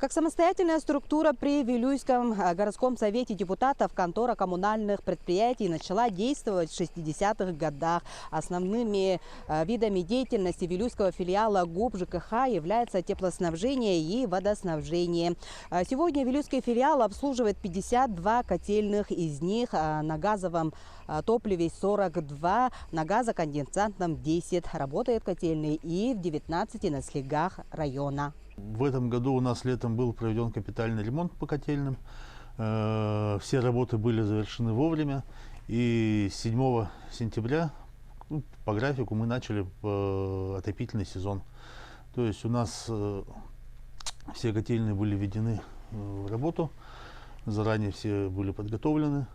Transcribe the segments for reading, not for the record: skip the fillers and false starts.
Как самостоятельная структура при Вилюйском городском совете депутатов контора коммунальных предприятий начала действовать в 60-х годах. Основными видами деятельности Вилюйского филиала ГУП ЖКХ является теплоснабжение и водоснабжение. Сегодня Вилюйский филиал обслуживает 52 котельных, из них на газовом топливе 42, на газоконденсатном 10. Работают котельные и в 19 наслегах района. В этом году у нас летом был проведен капитальный ремонт по котельным. Все работы были завершены вовремя. И 7 сентября по графику мы начали отопительный сезон. То есть у нас все котельные были введены в работу. Заранее все были подготовлены.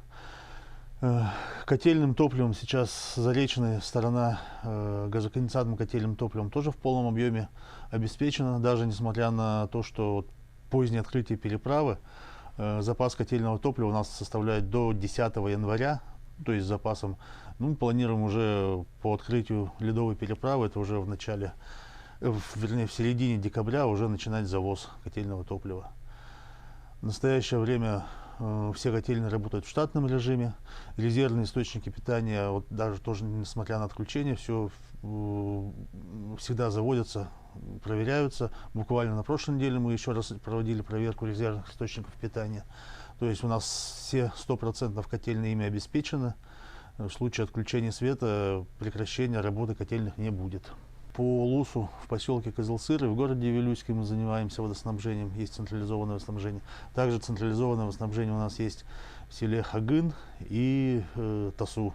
Котельным топливом сейчас заречная сторона газоконденсатным котельным топливом тоже в полном объеме обеспечена, даже несмотря на то, что позднее открытие переправы, запас котельного топлива у нас составляет до 10 января, то есть с запасом. Мы планируем уже по открытию ледовой переправы, это уже в середине декабря уже начинать завоз котельного топлива. В настоящее время все котельные работают в штатном режиме. Резервные источники питания, вот даже тоже несмотря на отключение, все всегда заводятся, проверяются. Буквально на прошлой неделе мы еще раз проводили проверку резервных источников питания. То есть у нас все 100% котельные ими обеспечены. В случае отключения света прекращения работы котельных не будет. По ЛУСу в поселке Кызылсыр и в городе Вилюйске мы занимаемся водоснабжением, есть централизованное водоснабжение. Также централизованное водоснабжение у нас есть в селе Хагын и Тасу.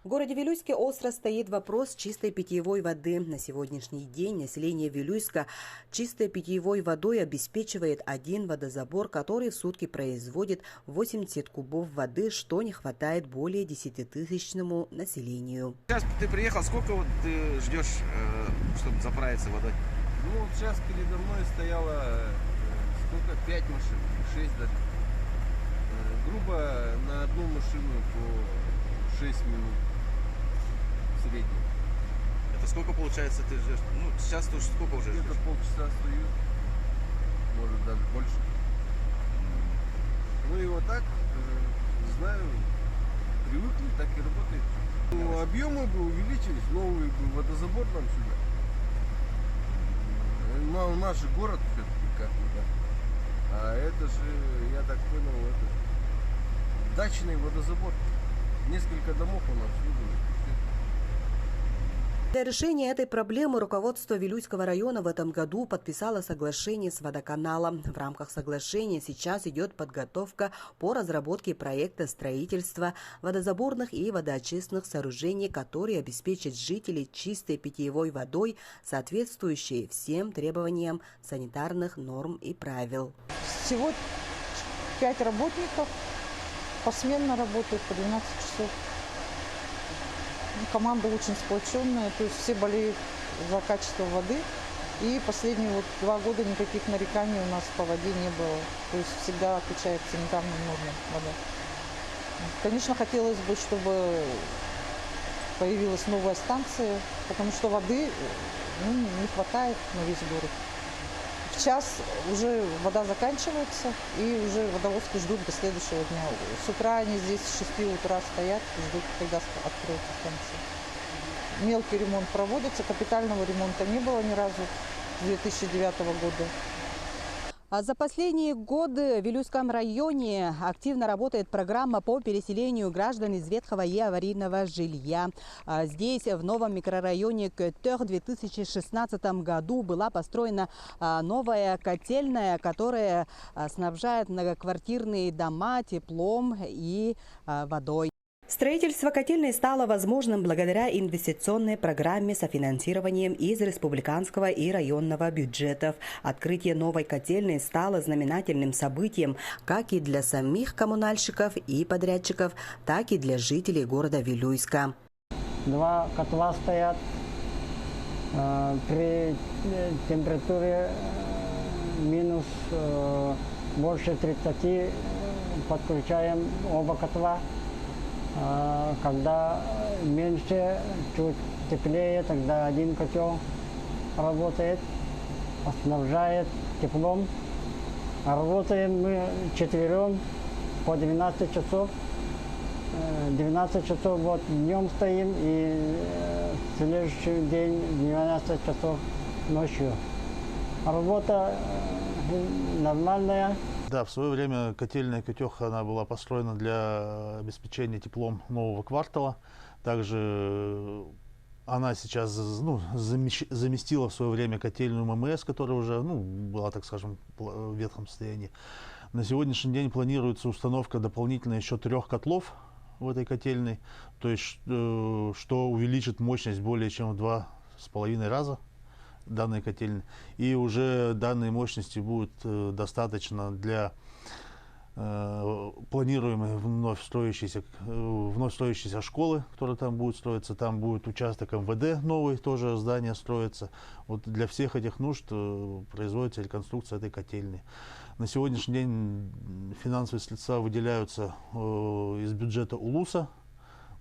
В городе Вилюйске остро стоит вопрос чистой питьевой воды. На сегодняшний день население Вилюйска чистой питьевой водой обеспечивает один водозабор, который в сутки производит 80 кубов воды, что не хватает более 10-тысячному населению. Сейчас ты приехал, сколько вот ты ждешь, чтобы заправиться водой? Ну вот сейчас передо мной стояло сколько? 5 машин, 6 даже. Грубо на одну машину по 6 минут. Средний. Это сколько получается ты ждешь? Ну, сейчас ты уже сколько уже ждешь? Где-то полчаса стою, может даже больше. Ну и вот так, знаю, привыкли, так и работает. Ну, объемы бы увеличились, новый бы водозабор нам сюда. Но наш же город все-таки как-то, да. А это же, я так понял, это дачный водозабор. Несколько домов у нас выдали. Для решения этой проблемы руководство Вилюйского района в этом году подписало соглашение с водоканалом. В рамках соглашения сейчас идет подготовка по разработке проекта строительства водозаборных и водоочистных сооружений, которые обеспечат жителей чистой питьевой водой, соответствующей всем требованиям санитарных норм и правил. Всего 5 работников посменно работают по 12 часов. Команда очень сплоченная, то есть все болеют за качество воды. И последние 2 года никаких нареканий у нас по воде не было. То есть всегда отвечает санитарным нормам вода. Конечно, хотелось бы, чтобы появилась новая станция, потому что воды не хватает на весь город. В час уже вода заканчивается, и уже водовозки ждут до следующего дня. С утра они здесь с 6 утра стоят, ждут, когда откроется станция. Мелкий ремонт проводится, капитального ремонта не было ни разу с 2009 года. За последние годы в Вилюйском районе активно работает программа по переселению граждан из ветхого и аварийного жилья. Здесь, в новом микрорайоне Көттер, в 2016 году была построена новая котельная, которая снабжает многоквартирные дома теплом и водой. Строительство котельной стало возможным благодаря инвестиционной программе с софинансированием из республиканского и районного бюджетов. Открытие новой котельной стало знаменательным событием как и для самих коммунальщиков и подрядчиков, так и для жителей города Вилюйска. 2 котла стоят. При температуре минус больше 30 подключаем оба котла. Когда меньше, чуть теплее, тогда один котел работает, снабжает теплом А работаем мы четвером по 12 часов. 12 часов вот днем стоим и в следующий день 12 часов ночью. Работа нормальная. Да, в свое время котельная Кютеха, она была построена для обеспечения теплом нового квартала. Также она сейчас заместила в свое время котельную ММС, которая уже была, так скажем, в ветхом состоянии. На сегодняшний день планируется установка дополнительно еще 3 котлов в этой котельной, то есть что увеличит мощность более чем в 2,5 раза данной котельной. И уже данной мощности будет достаточно для планируемой вновь строящейся школы, которая там будет строиться. Там будет участок МВД новый, тоже здание строится. Вот для всех этих нужд производится реконструкция этой котельной. На сегодняшний день финансовые средства выделяются из бюджета УЛУСа.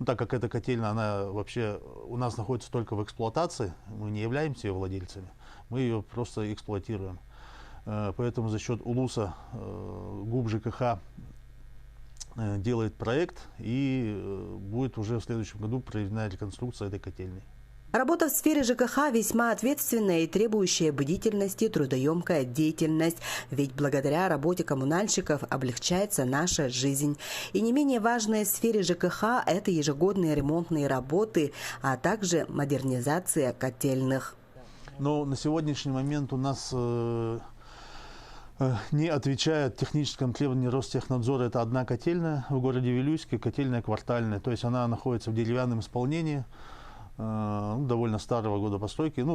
Так как эта котельная, она вообще у нас находится только в эксплуатации, мы не являемся ее владельцами, мы ее просто эксплуатируем. Поэтому за счет УЛУСа ГУП ЖКХ делает проект, и будет уже в следующем году проведена реконструкция этой котельной. Работа в сфере ЖКХ весьма ответственная и требующая бдительности, трудоемкая деятельность. Ведь благодаря работе коммунальщиков облегчается наша жизнь. И не менее важная в сфере ЖКХ – это ежегодные ремонтные работы, а также модернизация котельных. Но на сегодняшний момент у нас не отвечает техническим требованиям Ростехнадзора. Это одна котельная в городе Вилюйске, котельная квартальная. То есть она находится в деревянном исполнении, довольно старого года постройки.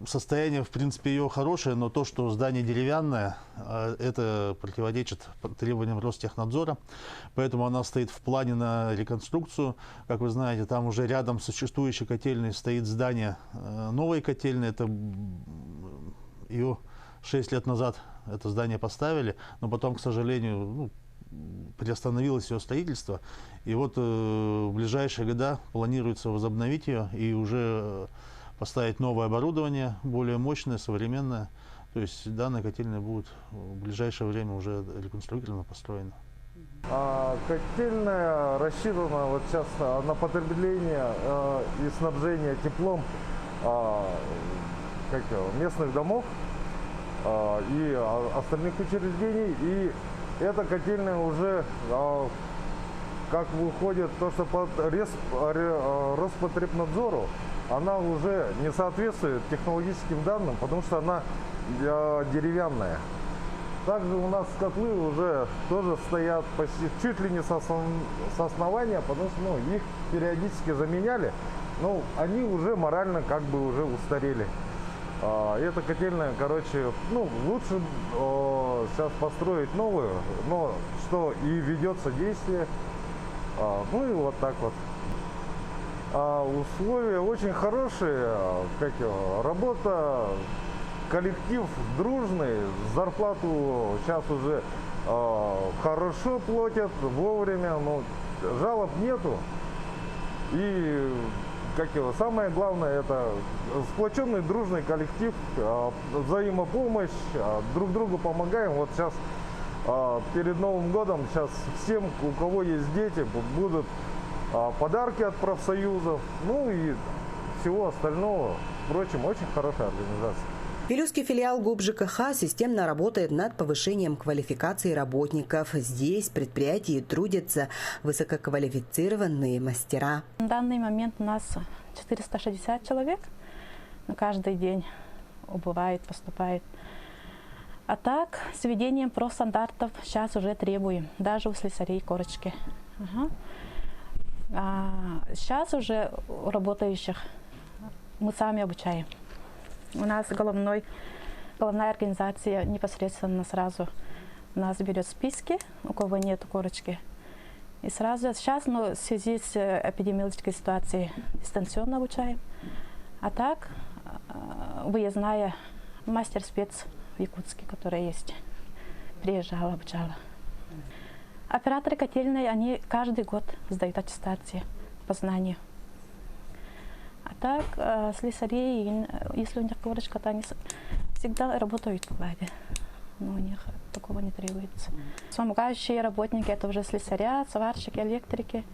Состояние, в принципе, ее хорошее, но то, что здание деревянное, это противоречит требованиям Ростехнадзора. Поэтому она стоит в плане на реконструкцию. Как вы знаете, там уже рядом с существующей котельной стоит здание новой котельной. Это ее 6 лет назад это здание поставили, но потом, к сожалению, приостановилось ее строительство. И вот в ближайшие года планируется возобновить ее и уже поставить новое оборудование, более мощное, современное. То есть данная котельная будет в ближайшее время уже реконструирована, построена. Котельная рассчитана вот сейчас на потребление и снабжение теплом местных домов и остальных учреждений. И эта котельная уже как выходит то, что под Роспотребнадзору, она уже не соответствует технологическим данным, потому что она деревянная. Также у нас котлы уже тоже стоят почти чуть ли не с основания, потому что их периодически заменяли, но они уже морально как бы уже устарели. Эта котельная, лучше сейчас построить новую, но что и ведется действие. И вот так вот. Условия очень хорошие, работа, коллектив дружный, зарплату сейчас уже хорошо платят, вовремя, но жалоб нету. И самое главное, это сплоченный дружный коллектив, взаимопомощь, друг другу помогаем. Вот сейчас перед Новым годом всем, у кого есть дети, будут подарки от профсоюзов, и всего остального. Впрочем, очень хорошая организация. Вилюйский филиал ГУП ЖКХ системно работает над повышением квалификации работников. Здесь в предприятии трудятся высококвалифицированные мастера. На данный момент у нас 460 человек на каждый день убывает, поступает. А так, с введением профстандартов сейчас уже требуем, даже у слесарей корочки. Сейчас уже у работающих мы сами обучаем. У нас головная организация непосредственно сразу нас берет списки, у кого нет корочки. И сразу сейчас, в связи с эпидемиологической ситуацией, дистанционно обучаем. А так, выездная мастер-спец в Якутске, которая есть, приезжала, обучала. Операторы котельной, они каждый год сдают аттестации по знанию. А так, слесари, если у них корочка, то они всегда работают в лагере. но у них такого не требуется. Помогающие работники — это уже слесаря, сварщики, электрики.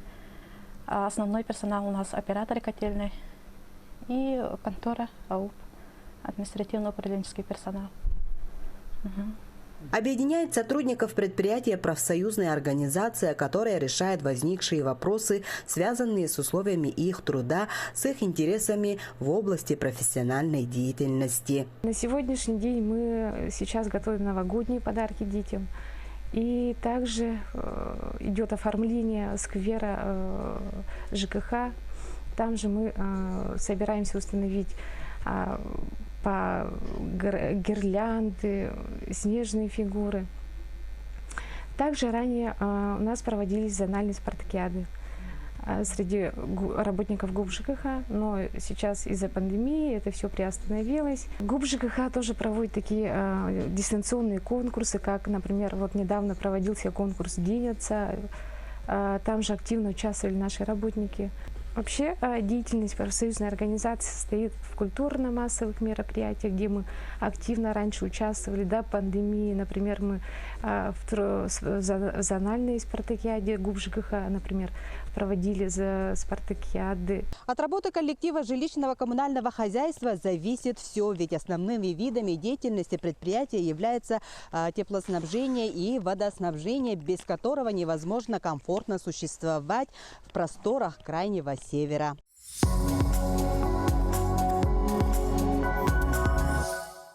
А основной персонал у нас операторы котельной и контора АУП, административно-управленческий персонал. Объединяет сотрудников предприятия профсоюзная организация, которая решает возникшие вопросы, связанные с условиями их труда, с их интересами в области профессиональной деятельности. На сегодняшний день мы сейчас готовим новогодние подарки детям. И также идет оформление сквера ЖКХ. Там же мы собираемся установить гирлянды, снежные фигуры. Также ранее у нас проводились зональные спартакиады среди работников ГУП ЖКХ, но сейчас из-за пандемии это все приостановилось. ГУП ЖКХ тоже проводит такие дистанционные конкурсы, как, например, вот недавно проводился конкурс «День отца». Там же активно участвовали наши работники. Вообще деятельность профсоюзной организации состоит в культурно-массовых мероприятиях, где мы активно раньше участвовали до пандемии. Например, мы в зональной спартакиаде ГУП ЖКХ, например, проводили спартакиады. От работы коллектива жилищного коммунального хозяйства зависит все, ведь основными видами деятельности предприятия являются теплоснабжение и водоснабжение, без которого невозможно комфортно существовать в просторах Крайнего Севера.